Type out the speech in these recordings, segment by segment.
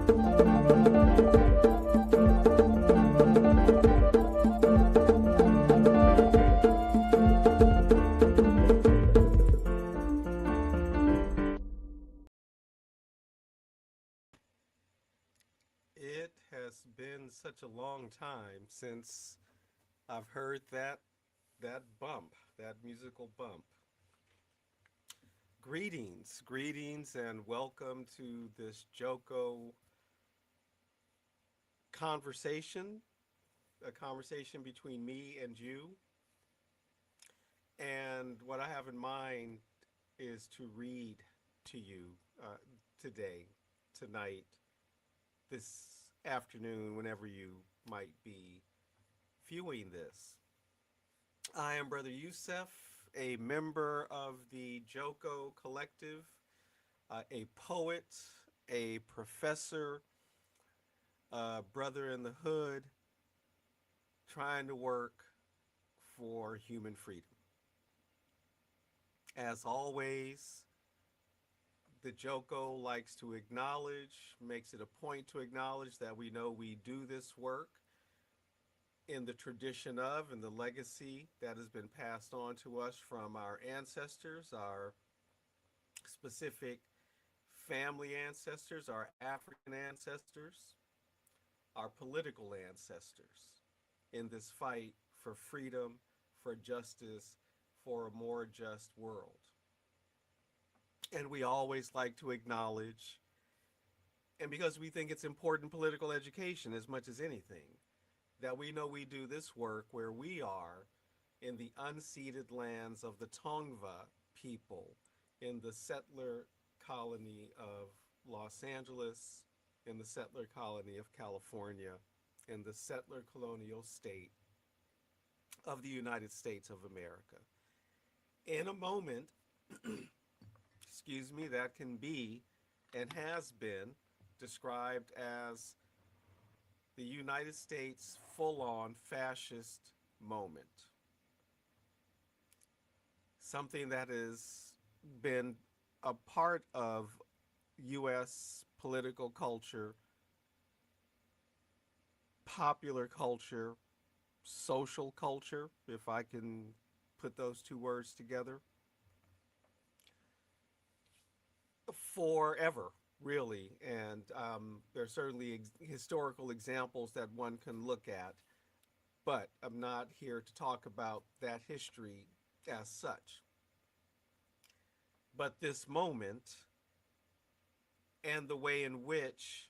It has been such a long time since I've heard that bump, that musical bump. Greetings, and welcome to this Joko conversation, a conversation between me and you. And what I have in mind is to read to you today, tonight, this afternoon, whenever you might be viewing this. I am Brother Youssef, a member of the Joko Collective, a poet, a professor, a brother in the hood, trying to work for human freedom. As always, the Joko likes to acknowledge, makes it a point to acknowledge that we know we do this work in the tradition of and the legacy that has been passed on to us from our ancestors, our specific family ancestors, our African ancestors, our political ancestors in this fight for freedom, for justice, for a more just world. And we always like to acknowledge, and because we think it's important political education as much as anything, that we know we do this work where we are in the unceded lands of the Tongva people in the settler colony of Los Angeles, in the settler colony of California, in the settler colonial state of the United States of America. In a moment, excuse me, that can be and has been described as the United States full-on fascist moment. Something that has been a part of U.S. political culture, popular culture, social culture, if I can put those two words together, forever, really. And there are certainly historical examples that one can look at, but I'm not here to talk about that history as such. But this moment and the way in which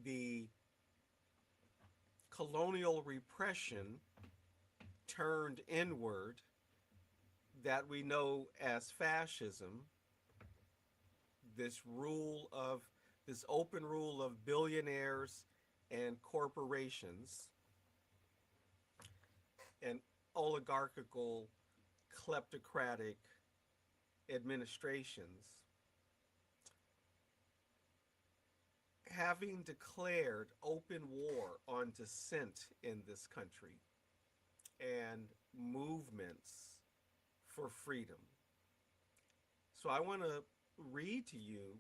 the colonial repression turned inward that we know as fascism, this open rule of billionaires and corporations and oligarchical kleptocratic administrations having declared open war on dissent in this country and movements for freedom. So I want to read to you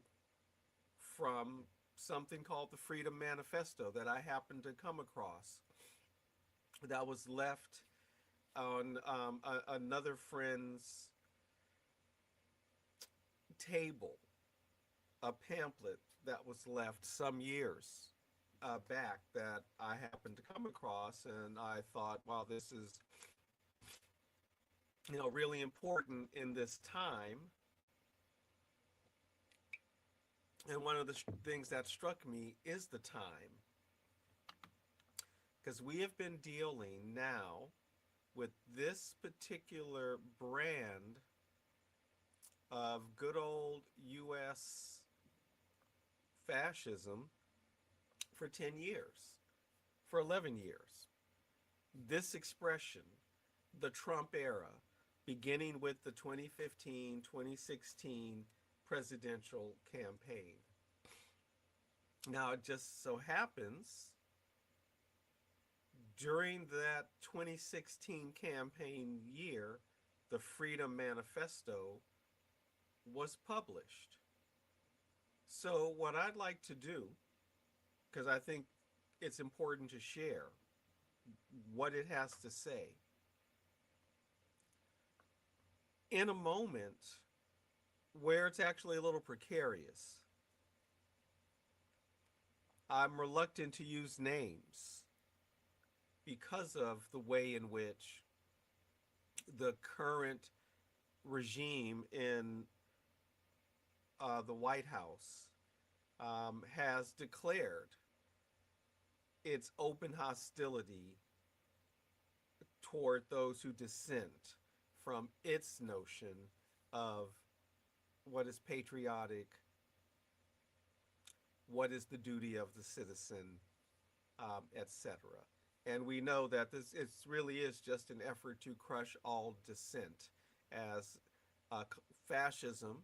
from something called the Freedom Manifesto that I happened to come across that was left on another friend's table, a pamphlet that was left some years back that I happened to come across, and I thought, wow, this is really important in this time. And one of the things that struck me is the time, because we have been dealing now with this particular brand of good old U.S. fascism for 10 years, for 11 years. This expression, the Trump era, beginning with the 2015-2016 presidential campaign. Now, it just so happens during that 2016 campaign year, the Freedom Manifesto was published. So, what I'd like to do, because I think it's important to share what it has to say, in a moment where it's actually a little precarious, I'm reluctant to use names because of the way in which the current regime in the White House has declared its open hostility toward those who dissent from its notion of what is patriotic, what is the duty of the citizen, etc. And we know that this it really is just an effort to crush all dissent, as fascism,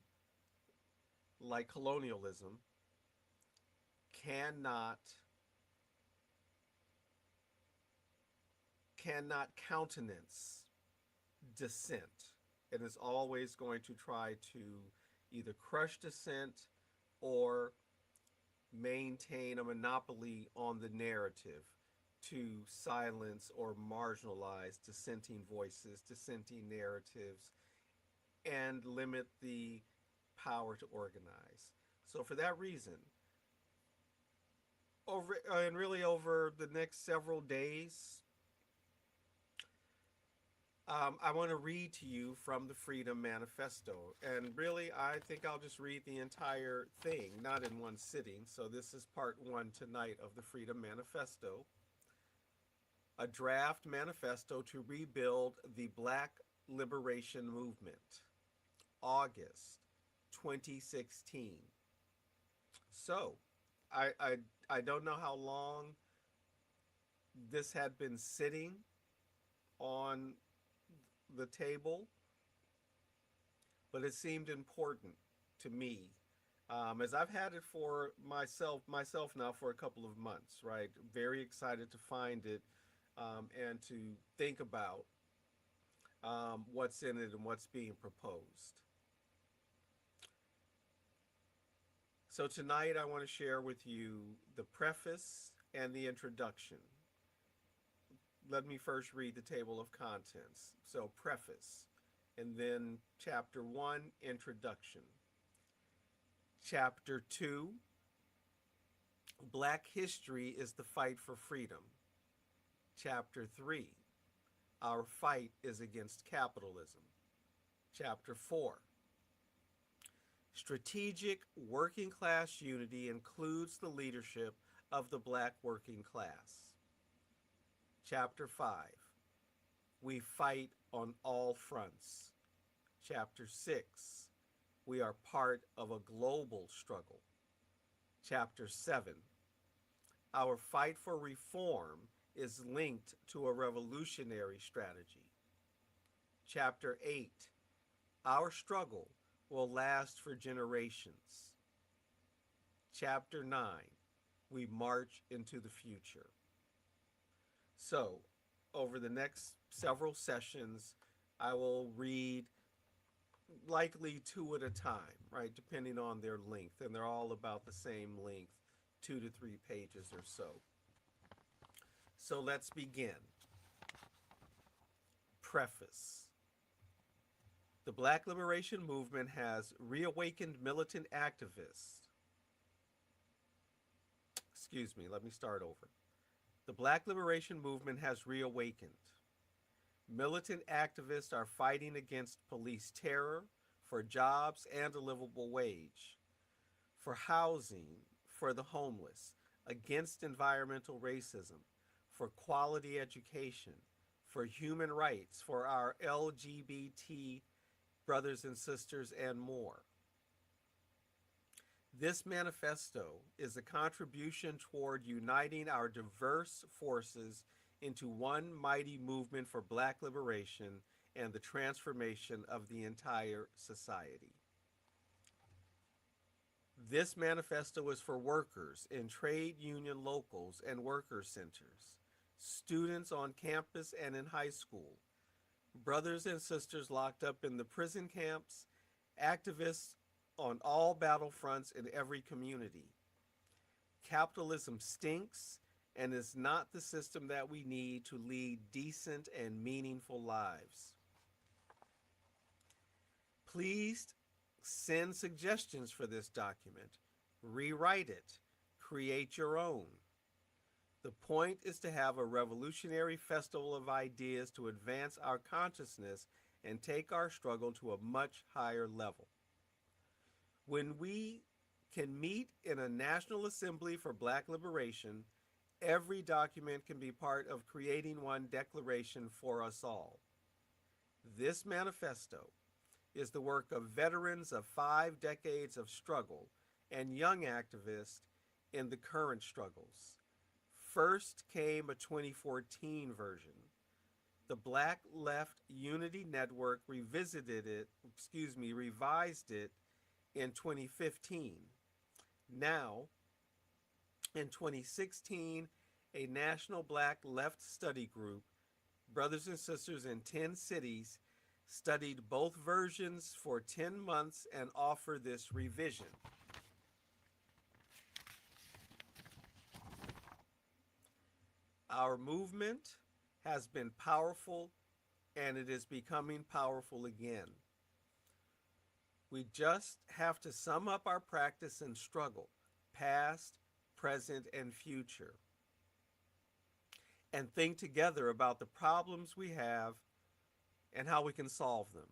like colonialism, cannot cannot countenance dissent. It is always going to try to either crush dissent or maintain a monopoly on the narrative to silence or marginalize dissenting voices, dissenting narratives, and limit the power to organize. So, for that reason, over the next several days, I want to read to you from the Freedom Manifesto. And really, I think I'll just read the entire thing, not in one sitting. So, this is part one tonight of the Freedom Manifesto, a draft manifesto to rebuild the Black Liberation Movement, August 2016. So, I, I, I don't know how long this had been sitting on the table, but it seemed important to me, as I've had it for myself now for a couple of months. Right, very excited to find it, and to think about what's in it and what's being proposed. So tonight I want to share with you the preface and the introduction. Let me first read the table of contents. So, preface, and then chapter 1, introduction. Chapter 2, Black history is the fight for freedom. Chapter 3, our fight is against capitalism. Chapter 4, strategic working class unity includes the leadership of the Black working class. Chapter 5, we fight on all fronts. Chapter 6, we are part of a global struggle. Chapter 7, our fight for reform is linked to a revolutionary strategy. Chapter 8, our struggle will last for generations. Chapter 9, we march into the future. So, over the next several sessions, I will read likely two at a time, right, depending on their length, and they're all about the same length, 2 to 3 pages or so. So let's begin. Preface. The Black Liberation Movement has reawakened militant activists. Excuse me, let me start over. The Black Liberation Movement has reawakened. Militant activists are fighting against police terror, for jobs and a livable wage, for housing for the homeless, against environmental racism, for quality education, for human rights, for our LGBT brothers and sisters, and more. This manifesto is a contribution toward uniting our diverse forces into one mighty movement for Black liberation and the transformation of the entire society. This manifesto is for workers in trade union locals and worker centers, students on campus and in high school, brothers and sisters locked up in the prison camps, activists on all battlefronts in every community. Capitalism stinks and is not the system that we need to lead decent and meaningful lives. Please send suggestions for this document, rewrite it, create your own. The point is to have a revolutionary festival of ideas to advance our consciousness and take our struggle to a much higher level. When we can meet in a National Assembly for Black Liberation, every document can be part of creating one declaration for us all. This manifesto is the work of veterans of 5 decades of struggle and young activists in the current struggles. First came a 2014 version. The Black Left Unity Network revised it in 2015. Now, in 2016, a national Black Left study group, brothers and sisters in 10 cities, studied both versions for 10 months and offer this revision. Our movement has been powerful and it is becoming powerful again. We just have to sum up our practice and struggle, past, present, and future, and think together about the problems we have and how we can solve them.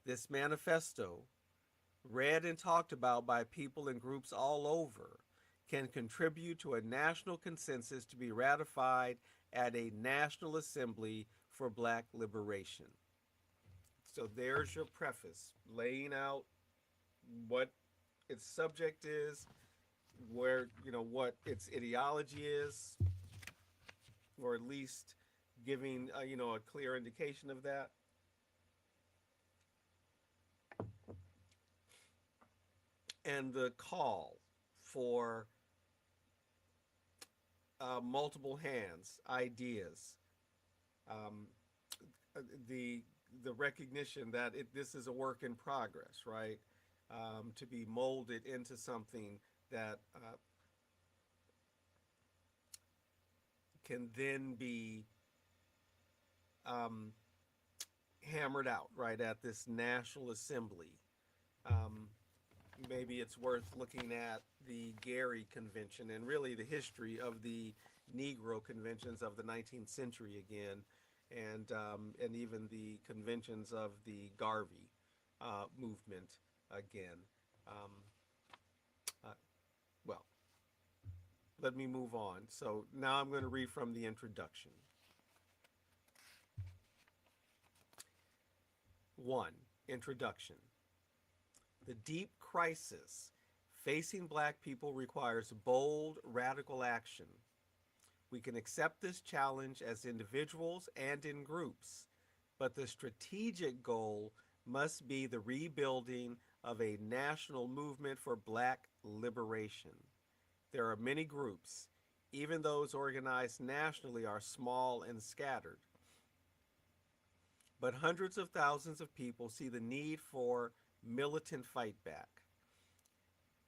This manifesto, read and talked about by people and groups all over, can contribute to a national consensus to be ratified at a National Assembly for Black Liberation. So there's your preface, laying out what its subject is, where, what its ideology is, or at least giving, a clear indication of that. And the call for multiple hands, ideas, um, the recognition that this is a work in progress, right? To be molded into something that can then be hammered out, right, at this National Assembly. Maybe it's worth looking at the Gary Convention and really the history of the Negro conventions of the 19th century again, and even the conventions of the Garvey movement again. Um, uh, well, let me move on. So now I'm going to read from the introduction. 1. Introduction. The deep crisis facing Black people requires bold, radical action. We can accept this challenge as individuals and in groups, but the strategic goal must be the rebuilding of a national movement for Black liberation. There are many groups, even those organized nationally are small and scattered. But hundreds of thousands of people see the need for militant fight back.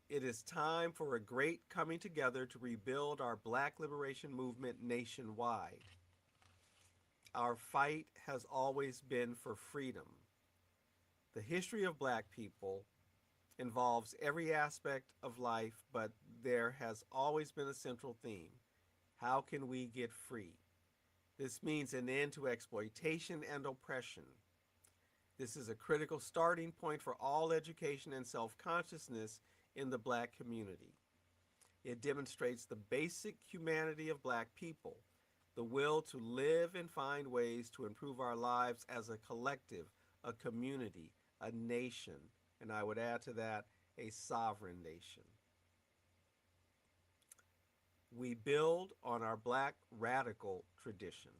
It is time for a great coming together to rebuild our Black liberation movement nationwide. Our fight has always been for freedom. The history of Black people involves every aspect of life, but there has always been a central theme. How can we get free? This means an end to exploitation and oppression. This is a critical starting point for all education and self-consciousness in the Black community. It demonstrates the basic humanity of Black people, the will to live and find ways to improve our lives as a collective, a community, a nation, and I would add to that, a sovereign nation. We build on our Black radical tradition.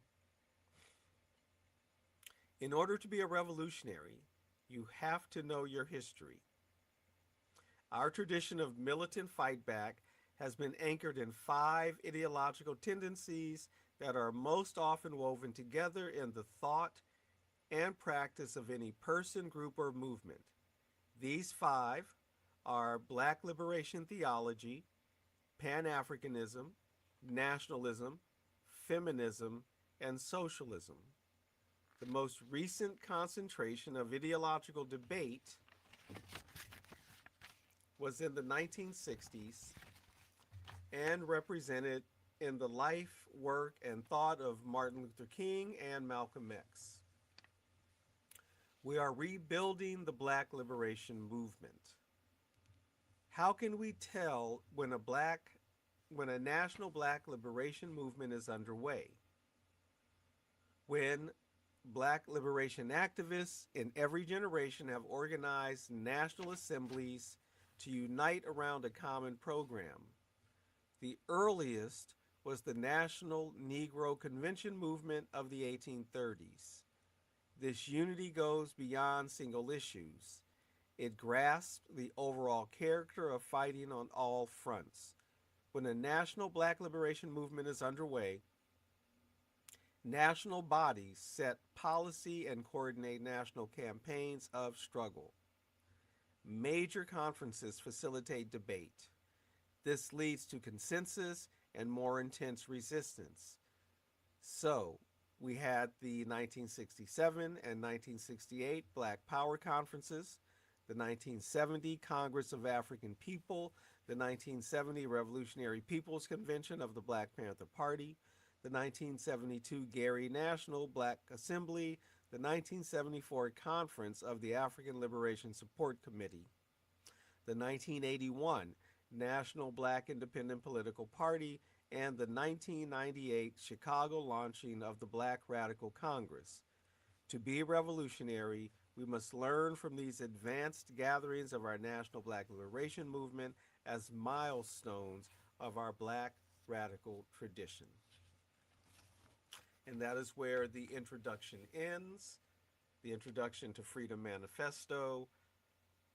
In order to be a revolutionary, you have to know your history. Our tradition of militant fight back has been anchored in 5 ideological tendencies that are most often woven together in the thought and practice of any person, group, or movement. These 5 are Black liberation theology, Pan Africanism, nationalism, feminism, and socialism. The most recent concentration of ideological debate was in the 1960s and represented in the life, work, and thought of Martin Luther King and Malcolm X. We are rebuilding the Black liberation movement. How can we tell when a national Black liberation movement is underway? When Black liberation activists in every generation have organized national assemblies to unite around a common program. The earliest was the National Negro Convention movement of the 1830s. This unity goes beyond single issues. It grasps the overall character of fighting on all fronts. When a national Black liberation movement is underway, national bodies set policy and coordinate national campaigns of struggle. Major conferences facilitate debate. This leads to consensus and more intense resistance. So, we had the 1967 and 1968 Black Power Conferences, the 1970 Congress of African People, the 1970 Revolutionary People's Convention of the Black Panther Party, the 1972 Gary National Black Assembly, the 1974 Conference of the African Liberation Support Committee, the 1981 National Black Independent Political Party, and the 1998 Chicago launching of the Black Radical Congress. To be revolutionary, we must learn from these advanced gatherings of our national Black liberation movement as milestones of our Black radical tradition. And that is where the introduction ends, the introduction to Freedom Manifesto,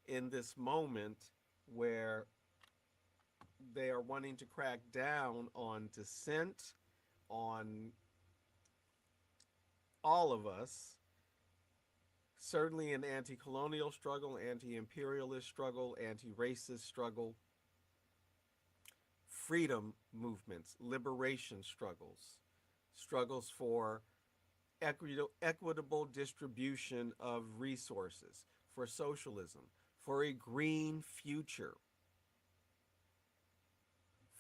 in this moment where they are wanting to crack down on dissent, on all of us, certainly an anti-colonial struggle, anti-imperialist struggle, anti-racist struggle, freedom movements, liberation struggles, struggles for equitable distribution of resources, for socialism, for a green future,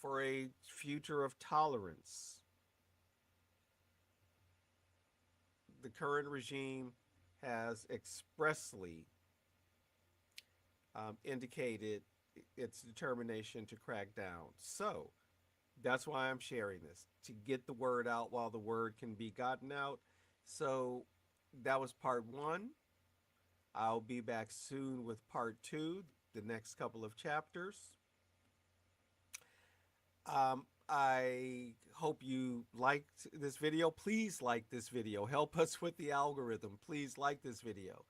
for a future of tolerance. The current regime has expressly indicated its determination to crack down. So that's why I'm sharing this, to get the word out while the word can be gotten out. So that was part one. I'll be back soon with part two, the next couple of chapters. I hope you liked this video. Please like this video. Help us with the algorithm. Please like this video.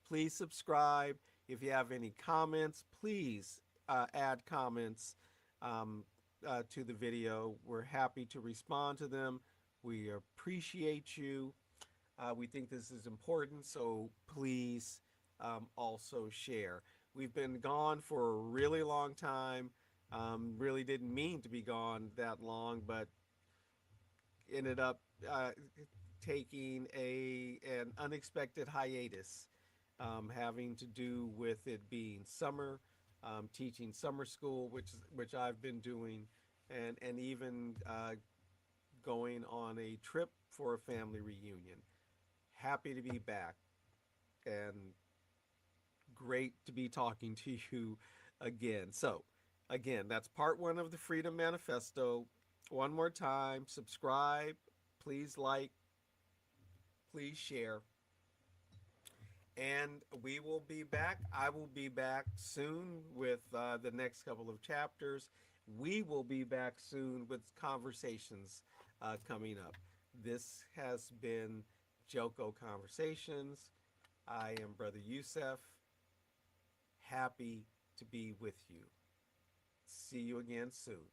Please subscribe. If you have any comments, please add comments to the video. We're happy to respond to them. We appreciate you. We think this is important, so please also share. We've been gone for a really long time. Really didn't mean to be gone that long, but ended up taking an unexpected hiatus, having to do with it being summer, teaching summer school, which I've been doing, and even going on a trip for a family reunion. Happy to be back, and great to be talking to you again. So, again, that's part one of the Freedom Manifesto. One more time, subscribe, please like, please share. And we will be back. I will be back soon with the next couple of chapters. We will be back soon with conversations coming up. This has been Joko Conversations. I am Brother Youssef. Happy to be with you. See you again soon.